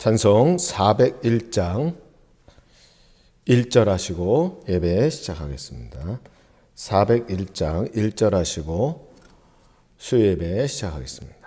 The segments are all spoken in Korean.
찬송 401장 1절 하시고 예배 시작하겠습니다. 401장 1절 하시고 수요예배 시작하겠습니다.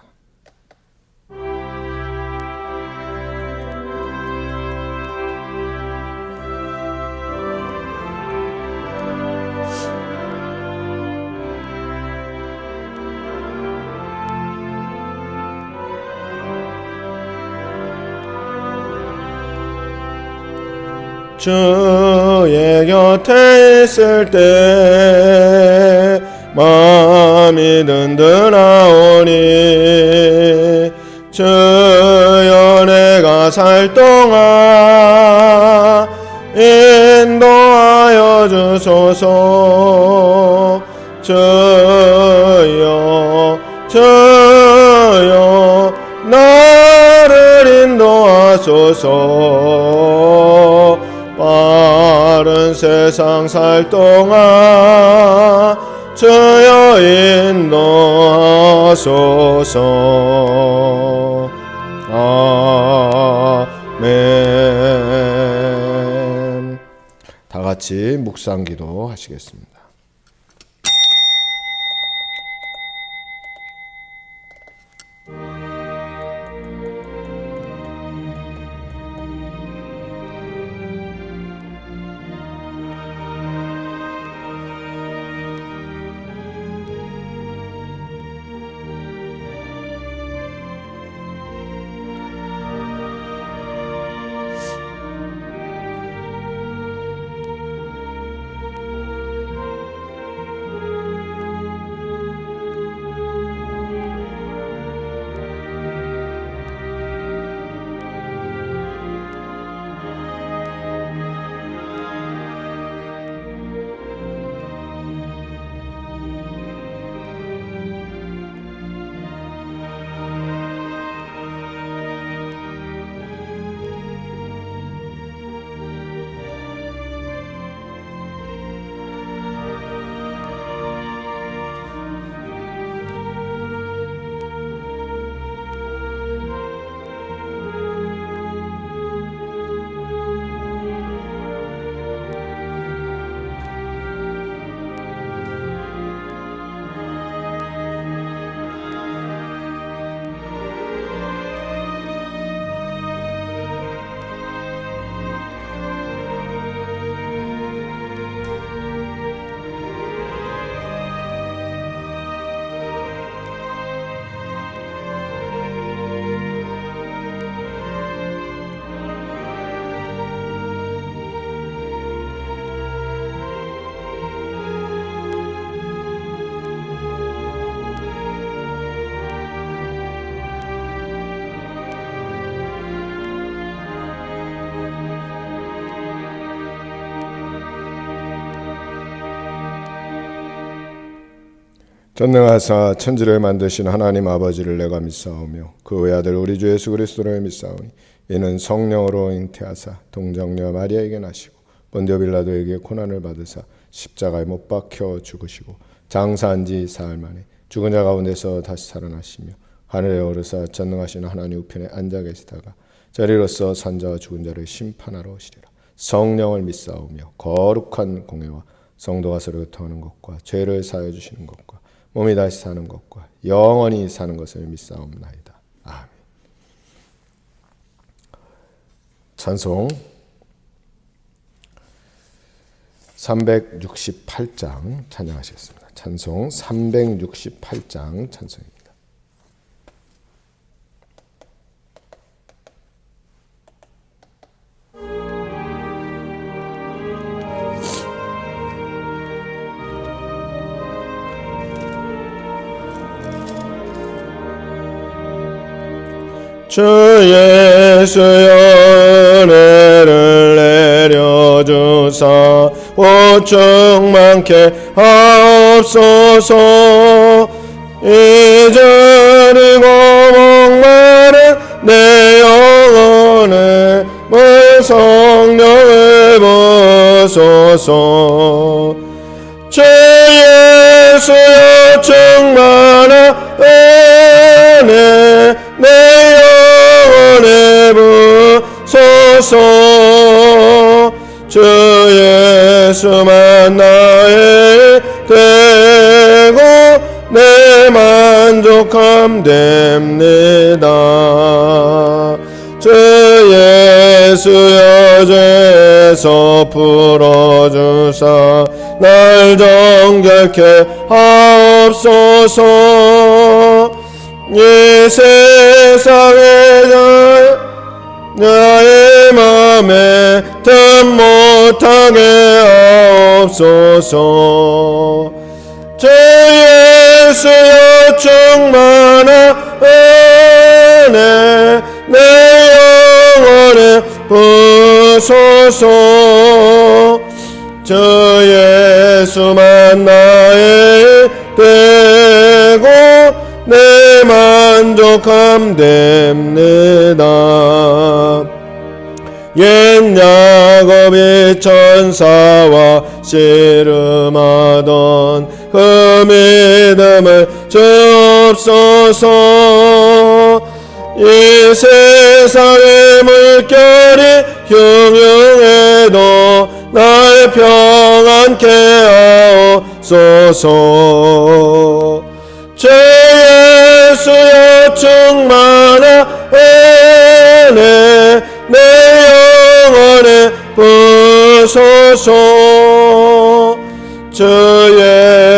주의 곁에 있을 때 마음이 든든하오니 주여 내가 살 동안 인도하여 주소서. 주여 나를 인도하소서. 빠른 세상 살 동안 주여 인도하소서. 아멘. 다 같이 묵상기도 하시겠습니다. 전능하사 천지를 만드신 하나님 아버지를 내가 믿사오며 그 외아들 우리 주 예수 그리스도를 믿사오니 이는 성령으로 잉태하사 동정녀 마리아에게 나시고 본디오 빌라도에게 고난을 받으사 십자가에 못 박혀 죽으시고 장사한 지 사흘 만에 죽은 자 가운데서 다시 살아나시며 하늘에 오르사 전능하신 하나님 우편에 앉아 계시다가 저리로서 산자와 죽은 자를 심판하러 오시리라. 성령을 믿사오며 거룩한 공회와 성도가 서로 교통하는 것과 죄를 사하여 주시는 것과 몸이 다시 사는 것과 영원히 사는 것을 믿사옵나이다. 아멘. 찬송 368장 찬양하시겠습니다. 찬송 368장 찬송입니다. 주 예수여 은혜를 내려주사 오충만케 하옵소서. 이전이고 목마른 내 영혼에 성령을 부소서. 주 예수여 충만한 은혜 내 영혼에 주옵소서. 주 예수만 나의 되고 내 만족함 됩니다. 주 예수 여죄에서 풀어주사 날 정결케 하옵소서. 이 세상에 나의 맘에 틈 못하게 하옵소서. 주 예수여 충만한 은혜 내 영혼에 부소서. 주 예수만 나의 되고 내 만족함 됩니다. 옛 야곱이 천사와 씨름하던 그 믿음을 주옵소서. 이 세상의 물결이 흉흉해도 날 평안케 하옵소서. 주 예수여 충만한 은혜 내 영혼에 부소서. 주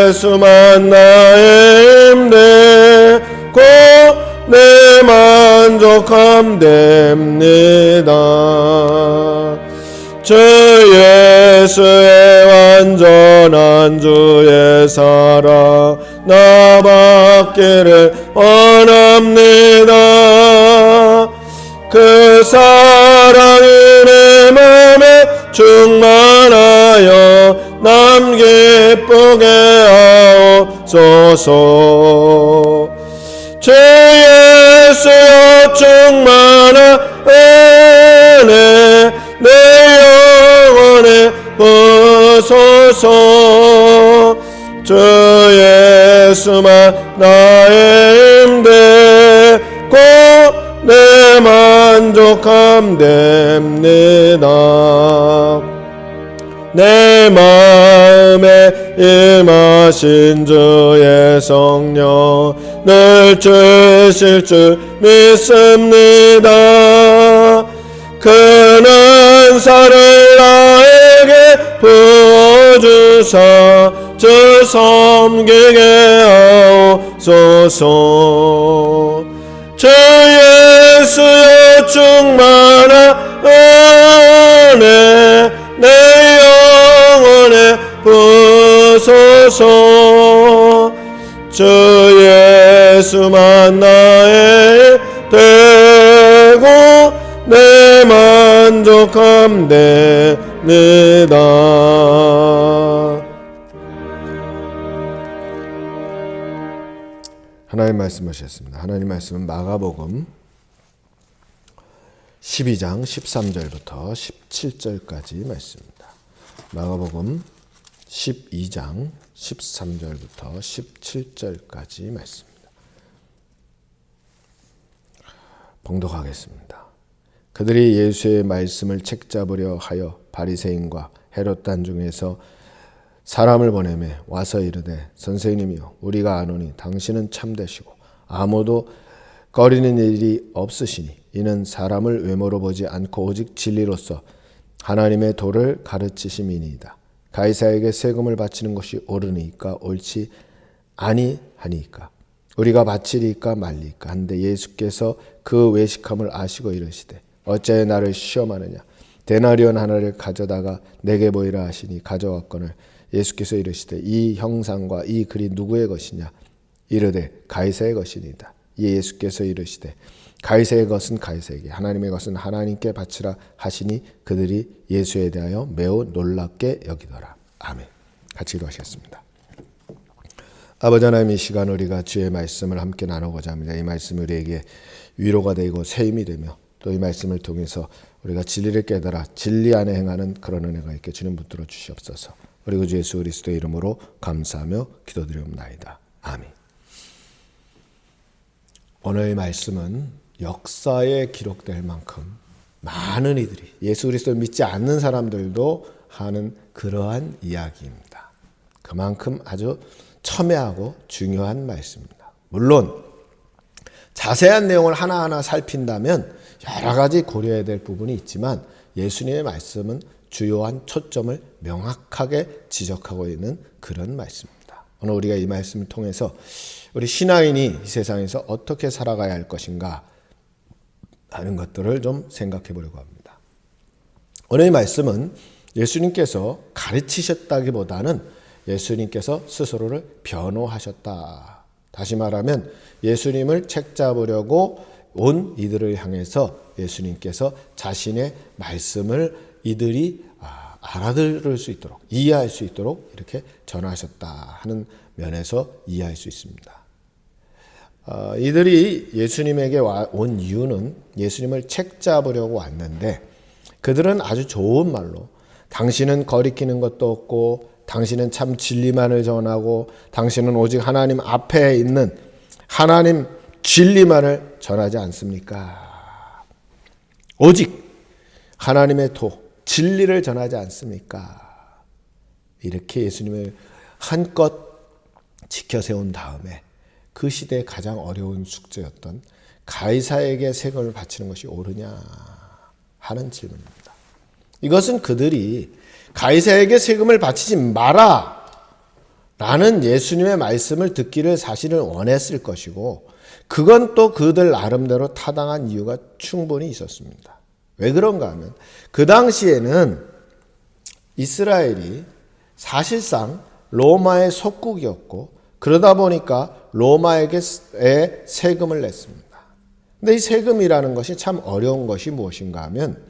예수만 나의 힘되고 내 만족함 됩니다. 주 예수의 완전한 주의 사랑 나 받기를 원합니다. 그 사랑이 내 맘에 충만하여 남 기쁘게 하옵소서. 주 예수여 충만한 은혜 내 영혼에 부소서. 주 예수만 나의 힘되고 내 만족함 됩니다. 내 마음에 임하신 주의 성령 늘 주실 줄 믿습니다. 큰 은사를 나에게 부어주사 주 섬기게 하옵소서. 주 예수여 충만한 은혜 내 영혼에 부소서. 주 예수만 나의 되고 내 만족함 됩니다. 하나님 말씀하셨습니다. 하나님 말씀은 마가복음 12장 13절부터 17절까지 말씀입니다. 마가복음 12장 13절부터 17절까지 말씀입니다. 봉독하겠습니다. 그들이 예수의 말씀을 책잡으려 하여 바리새인과 헤롯 단중에서 사람을 보내매 와서 이르되 선생님이여 우리가 아노니 당신은 참되시고 아무도 꺼리는 일이 없으시니 이는 사람을 외모로 보지 않고 오직 진리로서 하나님의 도를 가르치심이니이다. 가이사에게 세금을 바치는 것이 옳으니까 옳지 아니하니까 우리가 바치리까 말리까 한데 예수께서 그 외식함을 아시고 이르시되 어찌하여 나를 시험하느냐 데나리온 하나를 가져다가 내게 보이라 하시니 가져왔거늘 예수께서 이르시되 이 형상과 이 글이 누구의 것이냐 이르되 가이사의 것이니이다. 예수께서 이르시되 가이사의 것은 가이사에게 하나님의 것은 하나님께 바치라 하시니 그들이 예수에 대하여 매우 놀랍게 여기더라. 아멘. 같이 기도하시겠습니다. 아버지 하나님, 이 시간 우리가 주의 말씀을 함께 나누고자 합니다. 이 말씀이 우리에게 위로가 되고 새 힘이 되며 또 이 말씀을 통해서 우리가 진리를 깨달아 진리 안에 행하는 그런 은혜가 있게 주님 붙들어 주시옵소서. 우리 구주 예수 그리스도의 이름으로 감사하며 기도드리옵나이다. 아멘. 오늘 말씀은 역사에 기록될 만큼 많은 이들이 예수 그리스도를 믿지 않는 사람들도 하는 그러한 이야기입니다. 그만큼 아주 첨예하고 중요한 말씀입니다. 물론 자세한 내용을 하나하나 살핀다면 여러 가지 고려해야 될 부분이 있지만 예수님의 말씀은 주요한 초점을 명확하게 지적하고 있는 그런 말씀입니다. 오늘 우리가 이 말씀을 통해서 우리 신앙인이 이 세상에서 어떻게 살아가야 할 것인가 하는 것들을 좀 생각해 보려고 합니다. 오늘 이 말씀은 예수님께서 가르치셨다기보다는 예수님께서 스스로를 변호하셨다. 다시 말하면 예수님을 책잡으려고 온 이들을 향해서 예수님께서 자신의 말씀을 이들이 알아들을 수 있도록, 이해할 수 있도록 이렇게 전하셨다 하는 면에서 이해할 수 있습니다. 이들이 예수님에게 온 이유는 예수님을 책잡으려고 왔는데 그들은 아주 좋은 말로 당신은 거리끼는 것도 없고 당신은 참 진리만을 전하고 당신은 오직 하나님 앞에 있는 하나님 진리만을 전하지 않습니까? 오직 하나님의 진리를 전하지 않습니까? 이렇게 예수님을 한껏 지켜세운 다음에 그 시대의 가장 어려운 숙제였던 가이사에게 세금을 바치는 것이 옳으냐 하는 질문입니다. 이것은 그들이 가이사에게 세금을 바치지 마라 라는 예수님의 말씀을 듣기를 사실은 원했을 것이고 그건 또 그들 나름대로 타당한 이유가 충분히 있었습니다. 왜 그런가 하면 그 당시에는 이스라엘이 사실상 로마의 속국이었고 그러다 보니까 로마에게 세금을 냈습니다. 근데 이 세금이라는 것이 참 어려운 것이 무엇인가 하면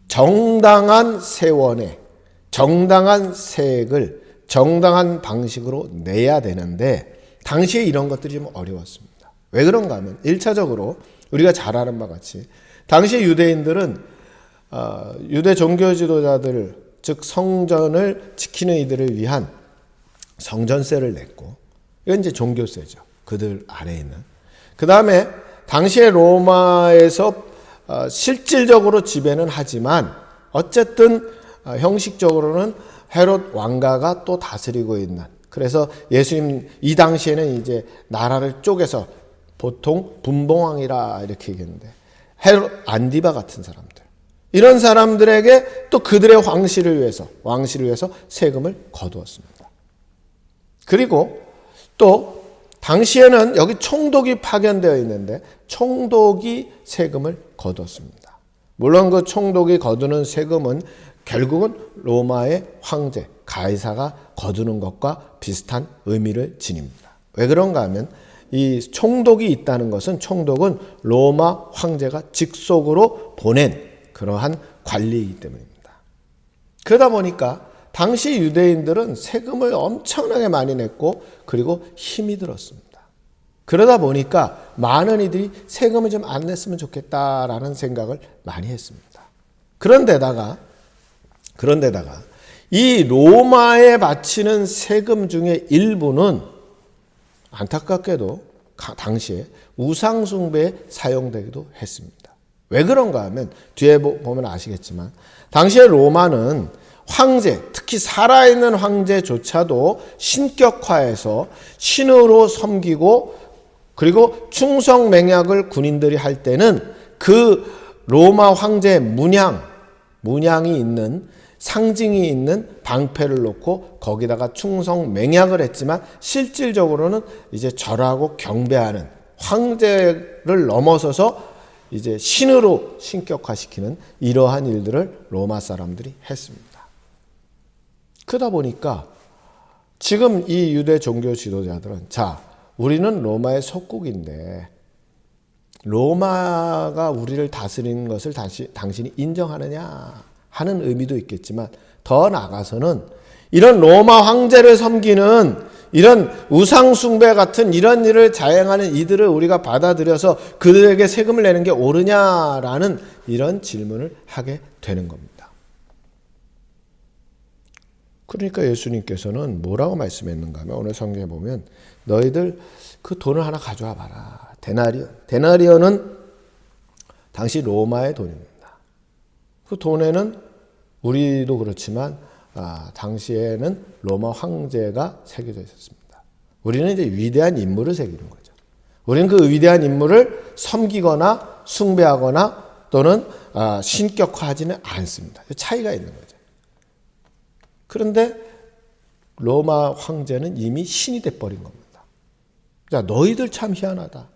정당한 세원에 정당한 세액을 정당한 방식으로 내야 되는데 당시에 이런 것들이 좀 어려웠습니다. 왜 그런가 하면 1차적으로 우리가 잘 아는 바와 같이 당시 유대인들은 유대 종교 지도자들 즉 성전을 지키는 이들을 위한 성전세를 냈고 이건 이제 종교세죠. 그들 아래에 있는. 그 다음에 당시에 로마에서 실질적으로 지배는 하지만 어쨌든 형식적으로는 헤롯 왕가가 또 다스리고 있는 그래서 예수님 이 당시에는 이제 나라를 쪼개서 보통 분봉왕이라 이렇게 얘기했는데 헤롯 안디바 같은 사람들 이런 사람들에게 또 그들의 왕실을 위해서 세금을 거두었습니다. 그리고 또 당시에는 여기 총독이 파견되어 있는데 총독이 세금을 거두었습니다. 물론 그 총독이 거두는 세금은 결국은 로마의 황제 가이사가 거두는 것과 비슷한 의미를 지닙니다. 왜 그런가 하면 이 총독이 있다는 것은 총독은 로마 황제가 직속으로 보낸 그러한 관리이기 때문입니다. 그러다 보니까 당시 유대인들은 세금을 엄청나게 많이 냈고 그리고 힘이 들었습니다. 그러다 보니까 많은 이들이 세금을 좀 안 냈으면 좋겠다라는 생각을 많이 했습니다. 그런데다가 이 로마에 바치는 세금 중에 일부는 안타깝게도 당시에 우상 숭배에 사용되기도 했습니다. 왜 그런가 하면 뒤에 보면 아시겠지만 당시에 로마는 황제, 특히 살아있는 황제조차도 신격화해서 신으로 섬기고 그리고 충성 맹약을 군인들이 할 때는 그 로마 황제의 문양이 있는 상징이 있는 방패를 놓고 거기다가 충성 맹약을 했지만 실질적으로는 이제 절하고 경배하는 황제를 넘어서서 이제 신으로 신격화시키는 이러한 일들을 로마 사람들이 했습니다. 그러다 보니까 지금 이 유대 종교 지도자들은 우리는 로마의 속국인데 로마가 우리를 다스리는 것을 당신이 인정하느냐 하는 의미도 있겠지만 더 나아가서는 이런 로마 황제를 섬기는 이런 우상 숭배 같은 이런 일을 자행하는 이들을 우리가 받아들여서 그들에게 세금을 내는 게 옳으냐라는 이런 질문을 하게 되는 겁니다. 그러니까 예수님께서는 뭐라고 말씀했는가 하면 오늘 성경에 보면 너희들 그 돈을 하나 가져와 봐라. 데나리온. 데나리온은 당시 로마의 돈입니다. 그 돈에는 우리도 그렇지만 당시에는 로마 황제가 새겨져 있었습니다. 우리는 이제 위대한 인물을 새기는 거죠. 우리는 그 위대한 인물을 섬기거나 숭배하거나 또는 신격화하지는 않습니다. 차이가 있는 거죠. 그런데 로마 황제는 이미 신이 돼버린 겁니다. 자, 너희들 참 희한하다.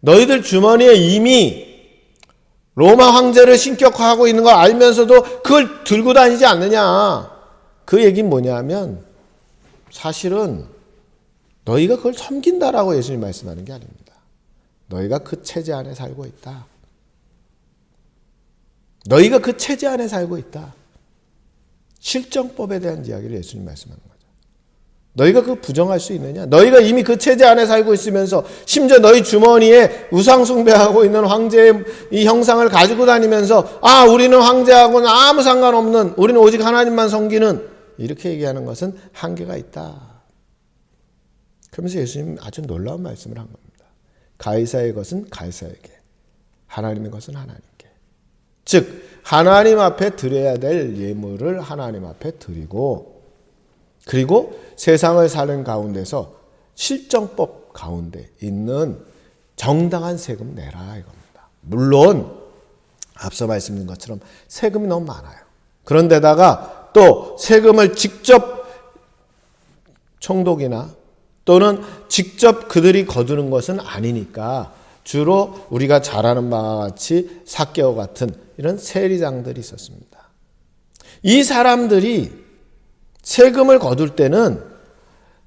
너희들 주머니에 이미 로마 황제를 신격화하고 있는 걸 알면서도 그걸 들고 다니지 않느냐. 그 얘기는 뭐냐면 사실은 너희가 그걸 섬긴다라고 예수님 말씀하는 게 아닙니다. 너희가 그 체제 안에 살고 있다. 너희가 그 체제 안에 살고 있다. 실정법에 대한 이야기를 예수님 말씀하는 거죠. 너희가 그 부정할 수 있느냐? 너희가 이미 그 체제 안에 살고 있으면서 심지어 너희 주머니에 우상 숭배하고 있는 황제의 이 형상을 가지고 다니면서 우리는 황제하고는 아무 상관없는, 우리는 오직 하나님만 섬기는, 이렇게 얘기하는 것은 한계가 있다. 그러면서 예수님 아주 놀라운 말씀을 한 겁니다. 가이사의 것은 가이사에게, 하나님의 것은 하나님께. 즉 하나님 앞에 드려야 될 예물을 하나님 앞에 드리고, 그리고 세상을 사는 가운데서 실정법 가운데 있는 정당한 세금 내라 이겁니다. 물론 앞서 말씀드린 것처럼 세금이 너무 많아요. 그런데다가 또 세금을 직접 총독이나 또는 직접 그들이 거두는 것은 아니니까 주로 우리가 잘 아는 바와 같이 삭개오 같은 이런 세리장들이 있었습니다. 이 사람들이 세금을 거둘 때는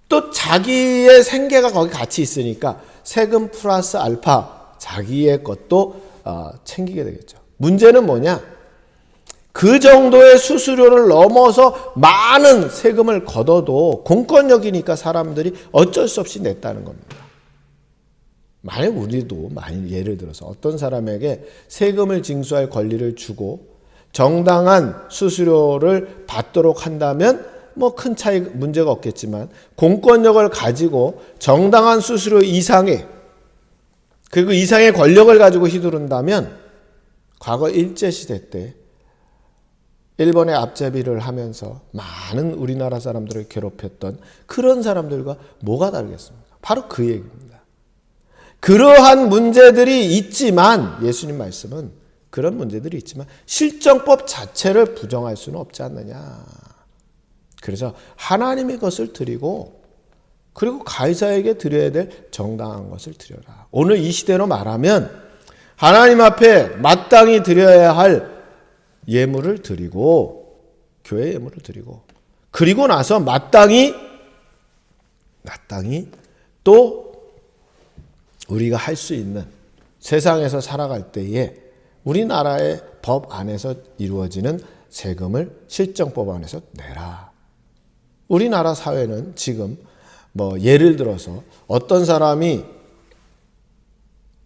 또 자기의 생계가 거기 같이 있으니까 세금 플러스 알파 자기의 것도 챙기게 되겠죠. 문제는 뭐냐? 그 정도의 수수료를 넘어서 많은 세금을 걷어도 공권력이니까 사람들이 어쩔 수 없이 냈다는 겁니다. 만약 우리도 예를 들어서 어떤 사람에게 세금을 징수할 권리를 주고 정당한 수수료를 받도록 한다면 큰 차이 문제가 없겠지만, 공권력을 가지고 정당한 수수료 이상의, 그리고 이상의 권력을 가지고 휘두른다면 과거 일제시대 때 일본의 앞잡이를 하면서 많은 우리나라 사람들을 괴롭혔던 그런 사람들과 뭐가 다르겠습니까? 바로 그 얘기입니다. 그러한 문제들이 있지만, 예수님 말씀은 그런 문제들이 있지만 실정법 자체를 부정할 수는 없지 않느냐. 그래서 하나님의 것을 드리고, 그리고 가이사에게 드려야 될 정당한 것을 드려라. 오늘 이 시대로 말하면 하나님 앞에 마땅히 드려야 할 예물을 드리고, 교회 예물을 드리고, 그리고 나서 마땅히 또 우리가 할 수 있는, 세상에서 살아갈 때에 우리나라의 법 안에서 이루어지는 세금을 실정법 안에서 내라. 우리나라 사회는 지금 예를 들어서 어떤 사람이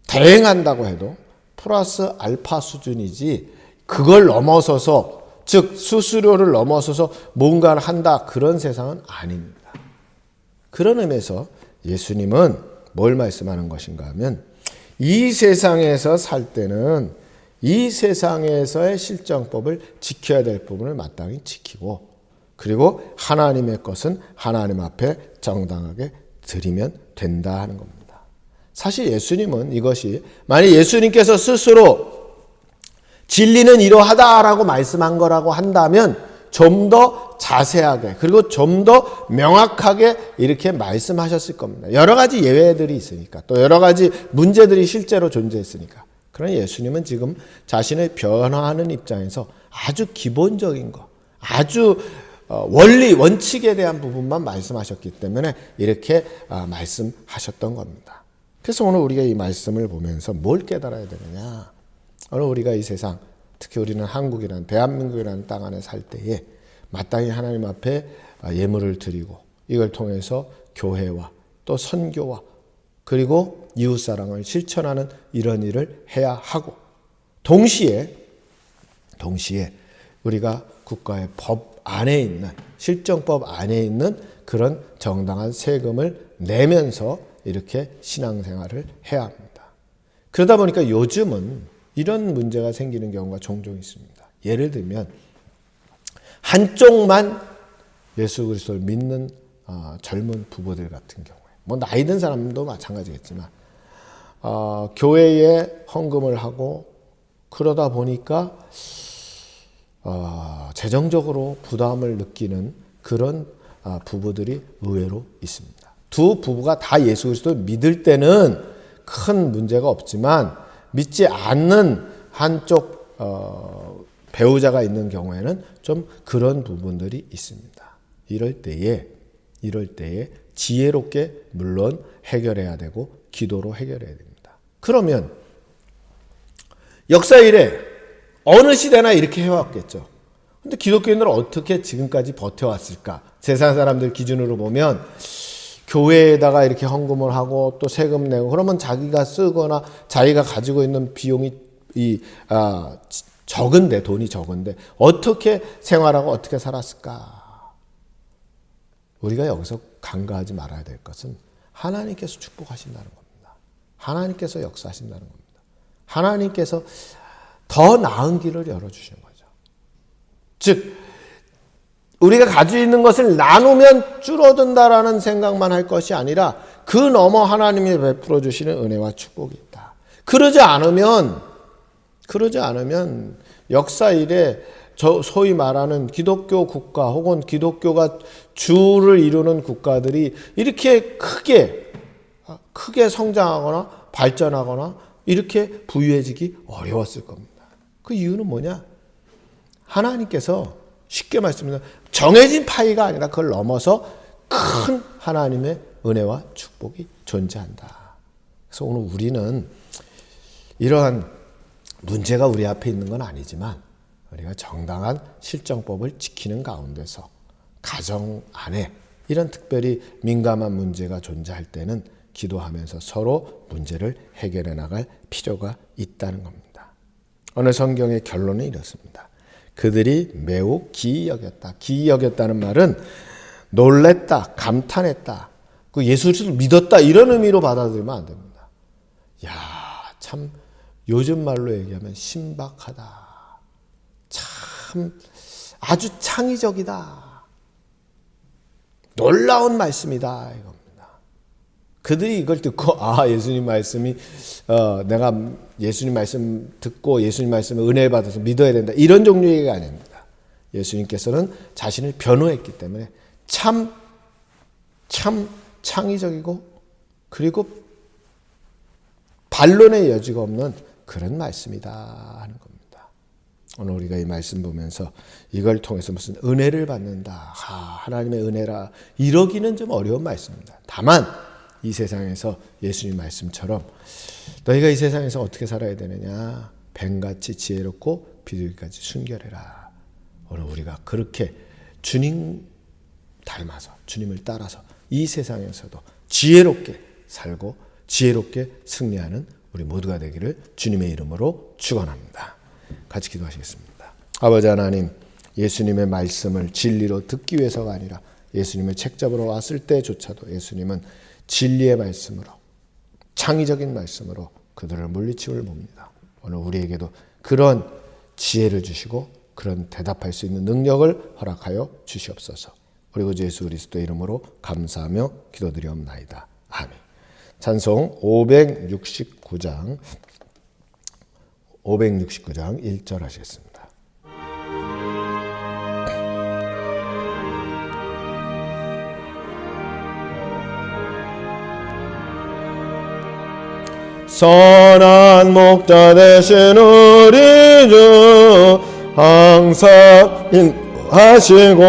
대행한다고 해도 플러스 알파 수준이지, 그걸 넘어서서, 즉 수수료를 넘어서서 뭔가를 한다, 그런 세상은 아닙니다. 그런 의미에서 예수님은 뭘 말씀하는 것인가 하면, 이 세상에서 살 때는 이 세상에서의 실정법을 지켜야 될 부분을 마땅히 지키고, 그리고 하나님의 것은 하나님 앞에 정당하게 드리면 된다 하는 겁니다. 사실 예수님은 이것이, 만약 예수님께서 스스로 진리는 이러하다라고 말씀한 거라고 한다면 좀 더 자세하게, 그리고 좀 더 명확하게 이렇게 말씀하셨을 겁니다. 여러 가지 예외들이 있으니까, 또 여러 가지 문제들이 실제로 존재했으니까. 그러나 예수님은 지금 자신의 변화하는 입장에서 아주 기본적인 거, 아주 원리, 원칙에 대한 부분만 말씀하셨기 때문에 이렇게 말씀하셨던 겁니다. 그래서 오늘 우리가 이 말씀을 보면서 뭘 깨달아야 되느냐? 오늘 우리가 이 세상, 특히 우리는 한국이라는, 대한민국이라는 땅 안에 살 때에 마땅히 하나님 앞에 예물을 드리고, 이걸 통해서 교회와 또 선교와 그리고 이웃사랑을 실천하는 이런 일을 해야 하고, 동시에 우리가 국가의 법 안에 있는, 실정법 안에 있는 그런 정당한 세금을 내면서 이렇게 신앙생활을 해야 합니다. 그러다 보니까 요즘은 이런 문제가 생기는 경우가 종종 있습니다. 예를 들면 한쪽만 예수 그리스도를 믿는 젊은 부부들 같은 경우에, 뭐 나이 든 사람도 마찬가지겠지만 교회에 헌금을 하고 그러다 보니까 재정적으로 부담을 느끼는 그런 부부들이 의외로 있습니다. 두 부부가 다 예수 그리스도를 믿을 때는 큰 문제가 없지만 믿지 않는 한쪽 배우자가 있는 경우에는 좀 그런 부분들이 있습니다. 이럴 때에 지혜롭게 물론 해결해야 되고 기도로 해결해야 됩니다. 그러면 역사 이래 어느 시대나 이렇게 해왔겠죠. 근데 기독교인들은 어떻게 지금까지 버텨왔을까? 세상 사람들 기준으로 보면 교회에다가 이렇게 헌금을 하고 또 세금 내고 그러면 자기가 쓰거나 자기가 가지고 있는 비용이 적은데, 돈이 적은데 어떻게 생활하고 어떻게 살았을까? 우리가 여기서 간과하지 말아야 될 것은 하나님께서 축복하신다는 겁니다. 하나님께서 역사하신다는 겁니다. 하나님께서 더 나은 길을 열어주시는 거죠. 즉 우리가 가지고 있는 것을 나누면 줄어든다라는 생각만 할 것이 아니라 그 너머 하나님이 베풀어 주시는 은혜와 축복이 있다. 그러지 않으면 역사 이래 소위 말하는 기독교 국가 혹은 기독교가 주를 이루는 국가들이 이렇게 크게 성장하거나 발전하거나 이렇게 부유해지기 어려웠을 겁니다. 그 이유는 뭐냐? 하나님께서 쉽게 말씀드리면 정해진 파이가 아니라 그걸 넘어서 큰 하나님의 은혜와 축복이 존재한다. 그래서 오늘 우리는 이러한 문제가 우리 앞에 있는 건 아니지만 우리가 정당한 실정법을 지키는 가운데서 가정 안에 이런 특별히 민감한 문제가 존재할 때는 기도하면서 서로 문제를 해결해 나갈 필요가 있다는 겁니다. 오늘 성경의 결론은 이렇습니다. 그들이 매우 기이 여겼다. 기이 여겼다는 말은 놀랬다, 감탄했다, 그 예수 그리스도를 믿었다 이런 의미로 받아들이면 안 됩니다. 야, 참 요즘 말로 얘기하면 신박하다. 참 아주 창의적이다. 놀라운 말씀이다 이겁니다. 그들이 이걸 듣고 예수님 말씀이 내가 예수님 말씀 듣고 예수님 말씀에 은혜를 받아서 믿어야 된다 이런 종류의 얘기가 아닙니다. 예수님께서는 자신을 변호했기 때문에 참 창의적이고 그리고 반론의 여지가 없는 그런 말씀이다 하는 겁니다. 오늘 우리가 이 말씀 보면서 이걸 통해서 무슨 은혜를 받는다, 하나님의 은혜라 이러기는 좀 어려운 말씀입니다. 다만 이 세상에서 예수님 말씀처럼 너희가 이 세상에서 어떻게 살아야 되느냐, 뱀같이 지혜롭고 비둘기같이 순결해라. 오늘 우리가 그렇게 주님 닮아서 주님을 따라서 이 세상에서도 지혜롭게 살고 지혜롭게 승리하는 우리 모두가 되기를 주님의 이름으로 축원합니다. 같이 기도하시겠습니다. 아버지 하나님, 예수님의 말씀을 진리로 듣기 위해서가 아니라 예수님의 책 잡으러 왔을 때조차도 예수님은 진리의 말씀으로, 창의적인 말씀으로 그들을 물리치고 봅니다. 오늘 우리에게도 그런 지혜를 주시고 그런 대답할 수 있는 능력을 허락하여 주시옵소서. 우리 구주 예수 그리스도의 이름으로 감사하며 기도드리옵나이다. 아멘. 찬송 569장 1절 하시겠습니다. 선한 목자 되신 우리 주 항상 인하시고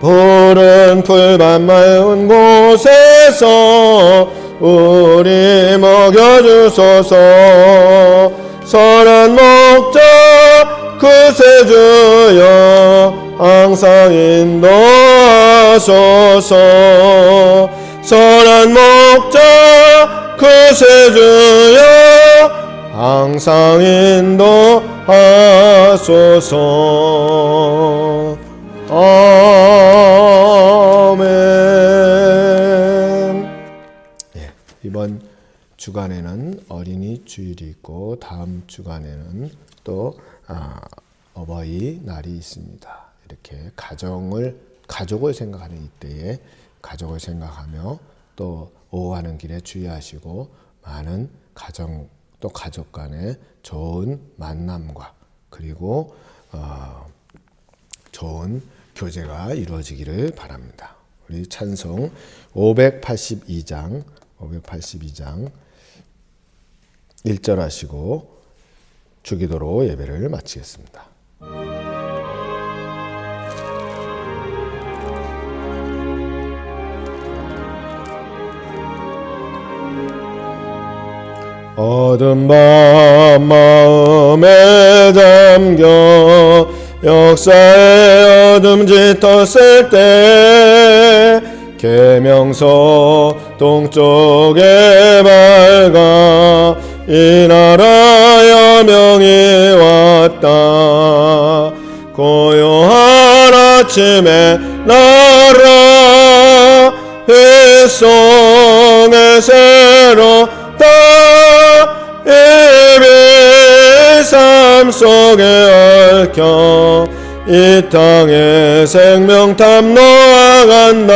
푸른 풀밭 맑은 곳에서 우리 먹여주소서. 선한 목자 구세주여 항상 인도하소서. 선한 목자 구세주여 항상 인도하소서. 아멘. 이번 주간에는 어린이 주일이 있고 다음 주간에는 또 어버이날이 있습니다. 이렇게 가족을 생각하는 이때에 가족을 생각하며 또 오고 가는 길에 주의하시고 많은 또 가족 간의 좋은 만남과 그리고 좋은 교제가 이루어지기를 바랍니다. 우리 찬송 582장 1절 하시고 주기도로 예배를 마치겠습니다. 어두운 밤 마음에 잠겨 역사의 어둠 짙었을 때 계명서 동쪽에 밝아 이 나라 여명이 왔다. 고요한 아침에 나라 빗속에 새롭다. 이미 삶 속에 얽혀 이 땅의 생명탑 놓아간다.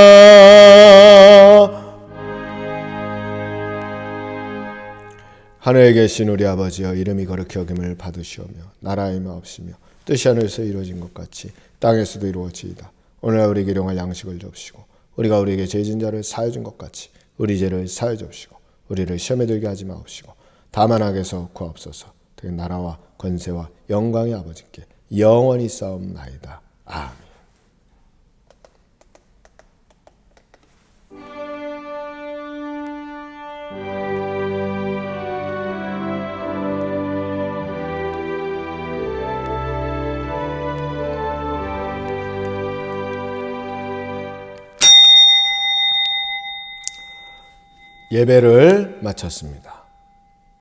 하늘에 계신 우리 아버지여, 이름이 거룩히 여김을 받으시오며 나라의 마옵시며 뜻이 하늘에서 이루어진 것 같이 땅에서도 이루어지이다. 오늘날 우리에게 일용할 양식을 줍시고 우리가 우리에게 죄진 자를 사하여 준 것 같이 우리 죄를 사하여 줍시고 우리를 시험에 들게 하지 마옵시고 다만 악에서 구하옵소서. 그 나라와 권세와 영광의 아버지께 영원히 싸움나이다. 아멘. 예배를 마쳤습니다.